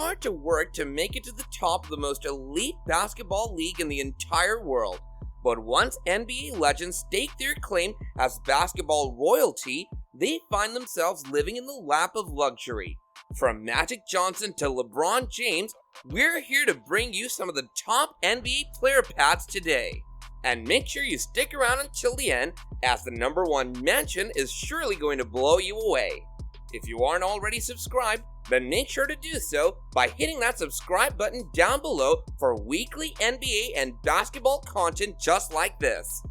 hard to work to make it to the top of the most elite basketball league in the entire world. But once NBA legends stake their claim as basketball royalty, they find themselves living in the lap of luxury. From Magic Johnson to LeBron James, we're here to bring you some of the top NBA player paths today. And make sure you stick around until the end, as the number one mention is surely going to blow you away. If you aren't already subscribed, then make sure to do so by hitting that subscribe button down below for weekly NBA and basketball content just like this.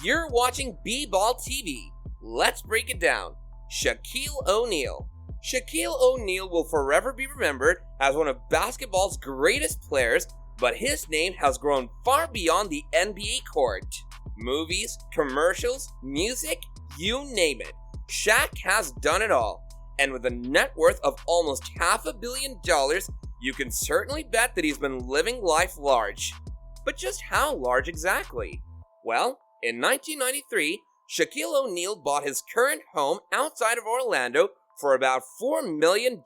You're watching B-Ball TV. Let's break it down. Shaquille O'Neal. Shaquille O'Neal will forever be remembered as one of basketball's greatest players, but his name has grown far beyond the NBA court. Movies, commercials, music, you name it. Shaq has done it all. And with a net worth of almost $500 million, you can certainly bet that he's been living life large. But just how large exactly? Well, in 1993, Shaquille O'Neal bought his current home outside of Orlando for about $4 million.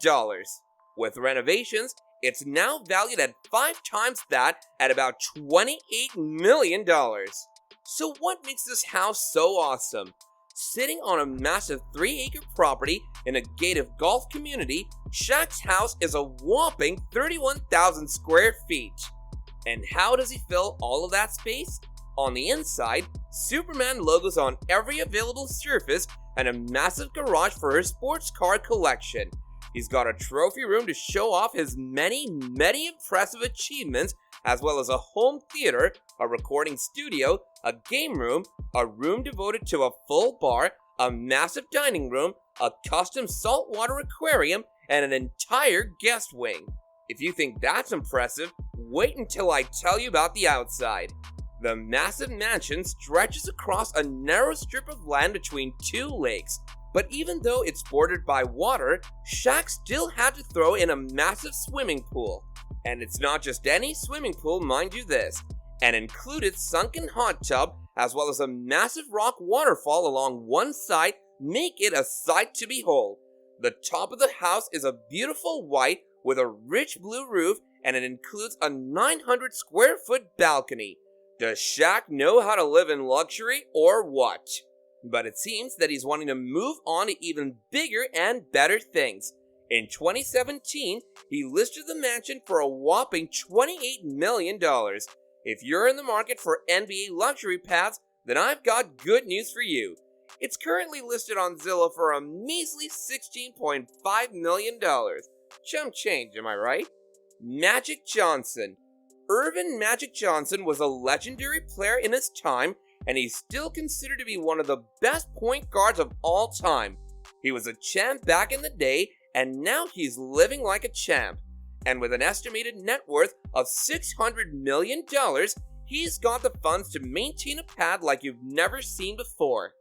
With renovations, it's now valued at 5 times that at about $28 million. So what makes this house so awesome? Sitting on a massive 3-acre property in a gated golf community, Shaq's house is a whopping 31,000 square feet. And how does he fill all of that space? On the inside, Superman logos on every available surface and a massive garage for his sports car collection. He's got a trophy room to show off his many impressive achievements, as well as a home theater, a recording studio, a game room, a room devoted to a full bar, a massive dining room, a custom saltwater aquarium, and an entire guest wing. If you think that's impressive, wait until I tell you about the outside. The massive mansion stretches across a narrow strip of land between 2 lakes. But even though it's bordered by water, Shaq still had to throw in a massive swimming pool. And it's not just any swimming pool, mind you this. An included sunken hot tub, as well as a massive rock waterfall along one side, make it a sight to behold. The top of the house is a beautiful white with a rich blue roof, and it includes a 900 square foot balcony. Does Shaq know how to live in luxury or what? But it seems that he's wanting to move on to even bigger and better things. In 2017, he listed the mansion for a whopping $28 million. If you're in the market for NBA luxury paths, then I've got good news for you. It's currently listed on Zillow for a measly $16.5 million. Chump change, am I right? Magic Johnson. Earvin Magic Johnson was a legendary player in his time, and he's still considered to be one of the best point guards of all time. He was a champ back in the day, and now he's living like a champ. And with an estimated net worth of $600 million, he's got the funds to maintain a pad like you've never seen before.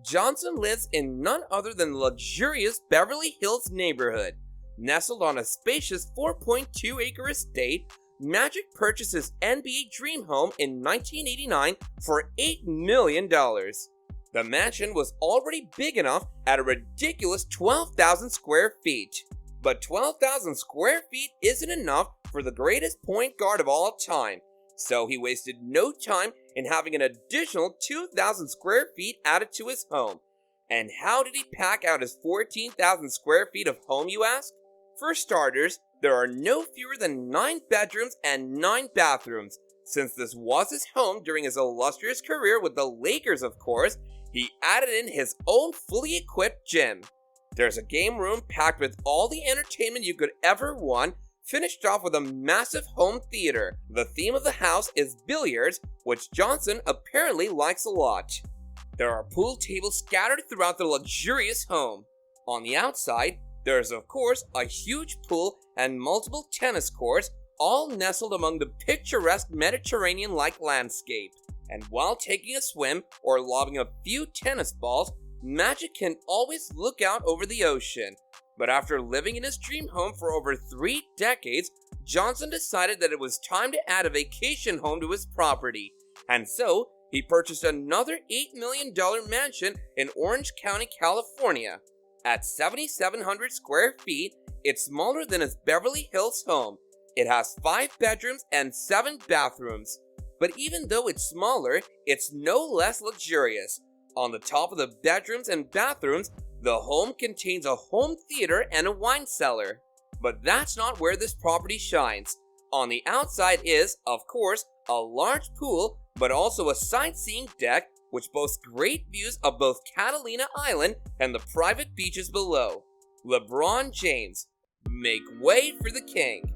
Johnson lives in none other than the luxurious Beverly Hills neighborhood. Nestled on a spacious 4.2-acre estate, Magic purchased his NBA dream home in 1989 for $8 million. The mansion was already big enough at a ridiculous 12,000 square feet. But 12,000 square feet isn't enough for the greatest point guard of all time, so he wasted no time in having an additional 2,000 square feet added to his home. And how did he pack out his 14,000 square feet of home, you ask? For starters, there are no fewer than 9 bedrooms and 9 bathrooms. Since this was his home during his illustrious career with the Lakers, of course, he added in his own fully equipped gym. There's a game room packed with all the entertainment you could ever want, finished off with a massive home theater. The theme of the house is billiards, which Johnson apparently likes a lot. There are pool tables scattered throughout the luxurious home. On the outside, there is of course a huge pool and multiple tennis courts, all nestled among the picturesque Mediterranean-like landscape. And while taking a swim or lobbing a few tennis balls, Magic can always look out over the ocean. But after living in his dream home for over 3 decades, Johnson decided that it was time to add a vacation home to his property. And so, he purchased another $8 million mansion in Orange County, California. At 7,700 square feet, It's smaller than his Beverly Hills home. It has 5 bedrooms and 7 bathrooms. But even though it's smaller, it's no less luxurious. On the top of the bedrooms and bathrooms, the home contains a home theater and a wine cellar. But that's not where this property shines. On the outside is, of course, a large pool, but also a sightseeing deck which boasts great views of both Catalina Island and the private beaches below. LeBron James. Make way for the king.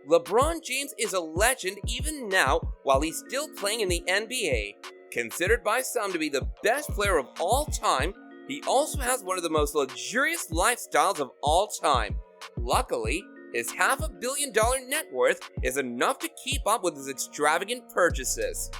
LeBron James is a legend even now while he's still playing in the NBA. Considered by some to be the best player of all time, he also has one of the most luxurious lifestyles of all time. Luckily, his $500 million net worth is enough to keep up with his extravagant purchases.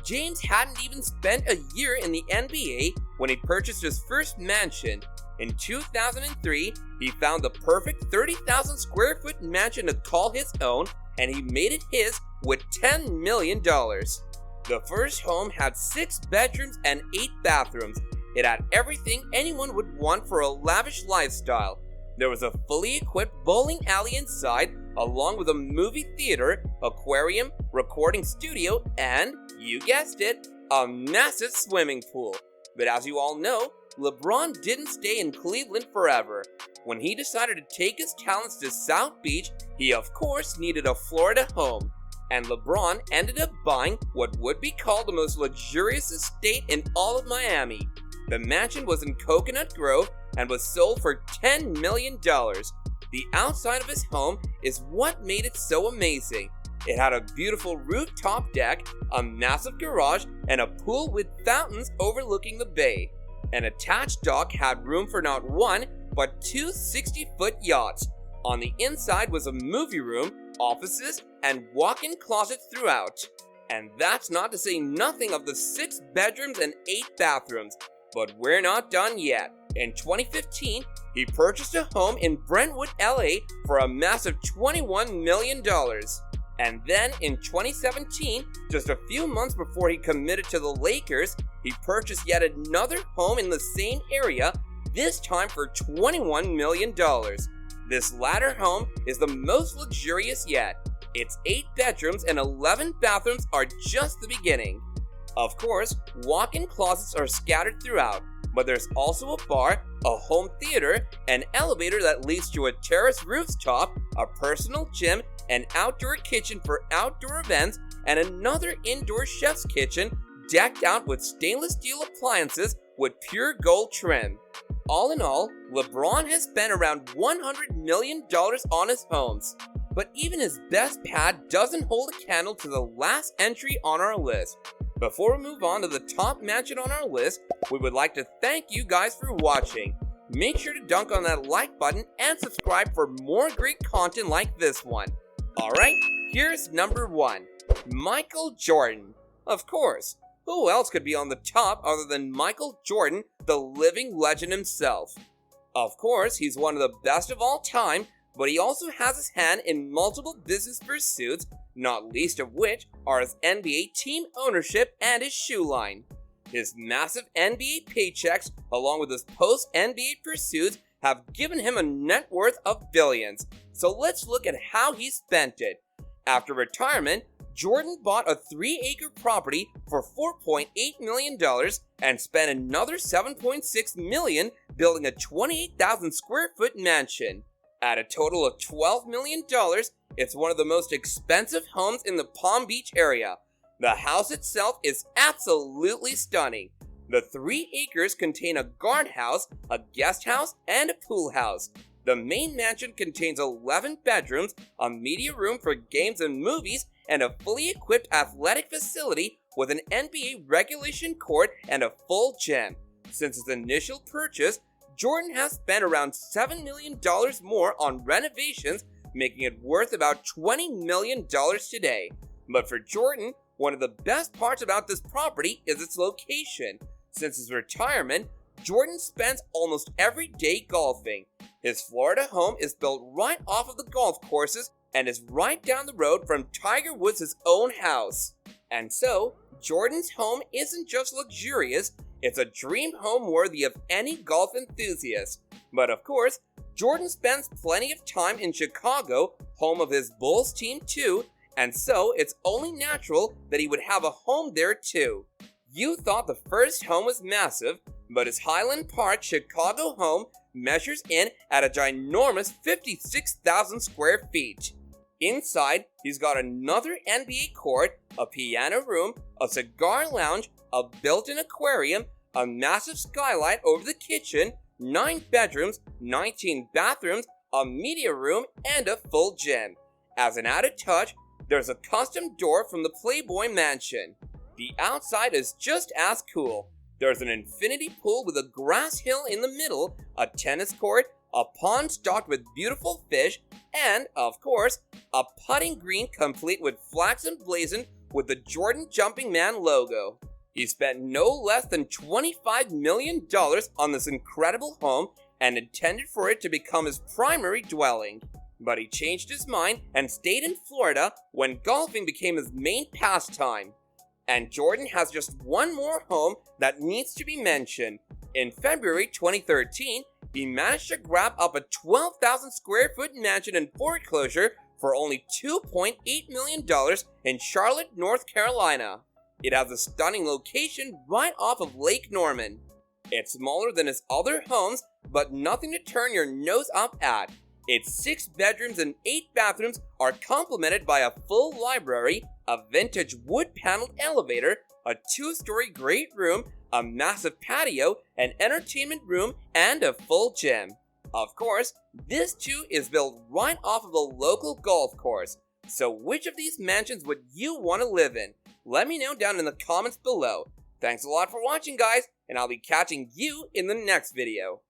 James hadn't even spent a year in the NBA when he purchased his first mansion. In 2003, he found the perfect 30,000 square foot mansion to call his own, and he made it his with $10 million. The first home had 6 bedrooms and 8 bathrooms. It had everything anyone would want for a lavish lifestyle. There was a fully equipped bowling alley inside, along with a movie theater, aquarium, recording studio, and, you guessed it, a massive swimming pool. But as you all know, LeBron didn't stay in Cleveland forever. When he decided to take his talents to South Beach, he of course needed a Florida home. And LeBron ended up buying what would be called the most luxurious estate in all of Miami. The mansion was in Coconut Grove and was sold for $10 million. The outside of his home is what made it so amazing. It had a beautiful rooftop deck, a massive garage, and a pool with fountains overlooking the bay. An attached dock had room for not one, but 2 60-foot yachts. On the inside was a movie room, offices, and walk-in closets throughout. And that's not to say nothing of the 6 bedrooms and 8 bathrooms. But we're not done yet. In 2015, he purchased a home in Brentwood, LA for a massive $21 million. And then in 2017, just a few months before he committed to the Lakers, he purchased yet another home in the same area, this time for $21 million. This latter home is the most luxurious yet. Its 8 bedrooms and 11 bathrooms are just the beginning. Of course, walk-in closets are scattered throughout, but there's also a bar, a home theater, an elevator that leads to a terrace rooftop, a personal gym, an outdoor kitchen for outdoor events, and another indoor chef's kitchen decked out with stainless steel appliances with pure gold trim. All in all, LeBron has spent around $100 million on his homes. But even his best pad doesn't hold a candle to the last entry on our list. Before we move on to the top mansion on our list, we would like to thank you guys for watching. Make sure to dunk on that like button and subscribe for more great content like this one. Alright, here's number 1. Michael Jordan. Of course, who else could be on the top other than Michael Jordan, the living legend himself? Of course, he's one of the best of all time, but he also has his hand in multiple business pursuits, not least of which are his NBA team ownership and his shoe line. His massive NBA paychecks, along with his post-NBA pursuits, have given him a net worth of billions. So let's look at how he spent it. After retirement, Jordan bought a 3-acre property for $4.8 million and spent another $7.6 million building a 28,000 square foot mansion. At a total of $12 million, it's one of the most expensive homes in the Palm Beach area. The house itself is absolutely stunning. The 3 acres contain a guardhouse, a guest house, and a pool house. The main mansion contains 11 bedrooms, a media room for games and movies, and a fully equipped athletic facility with an NBA regulation court and a full gym. Since his initial purchase, Jordan has spent around $7 million more on renovations, making it worth about $20 million today. But for Jordan, one of the best parts about this property is its location. Since his retirement, Jordan spends almost every day golfing. His Florida home is built right off of the golf courses and is right down the road from Tiger Woods' own house. And so, Jordan's home isn't just luxurious, it's a dream home worthy of any golf enthusiast. But of course, Jordan spends plenty of time in Chicago, home of his Bulls team too, and so it's only natural that he would have a home there too. You thought the first home was massive, but his Highland Park, Chicago home measures in at a ginormous 56,000 square feet. Inside, he's got another NBA court, a piano room, a cigar lounge, a built-in aquarium, a massive skylight over the kitchen, 9 bedrooms, 19 bathrooms, a media room, and a full gym. As an added touch, there's a custom door from the Playboy Mansion. The outside is just as cool. There's an infinity pool with a grass hill in the middle, a tennis court, a pond stocked with beautiful fish, and, of course, a putting green complete with flags emblazoned with the Jordan Jumping Man logo. He spent no less than $25 million on this incredible home and intended for it to become his primary dwelling. But he changed his mind and stayed in Florida when golfing became his main pastime. And Jordan has just one more home that needs to be mentioned. In February 2013, he managed to grab up a 12,000 square foot mansion in foreclosure for only $2.8 million in Charlotte, North Carolina. It has a stunning location right off of Lake Norman. It's smaller than his other homes, but nothing to turn your nose up at. Its 6 bedrooms and 8 bathrooms are complemented by a full library, a vintage wood-paneled elevator, a 2-story great room, a massive patio, an entertainment room, and a full gym. Of course, this too is built right off of a local golf course. So which of these mansions would you want to live in? Let me know down in the comments below. Thanks a lot for watching, guys, and I'll be catching you in the next video.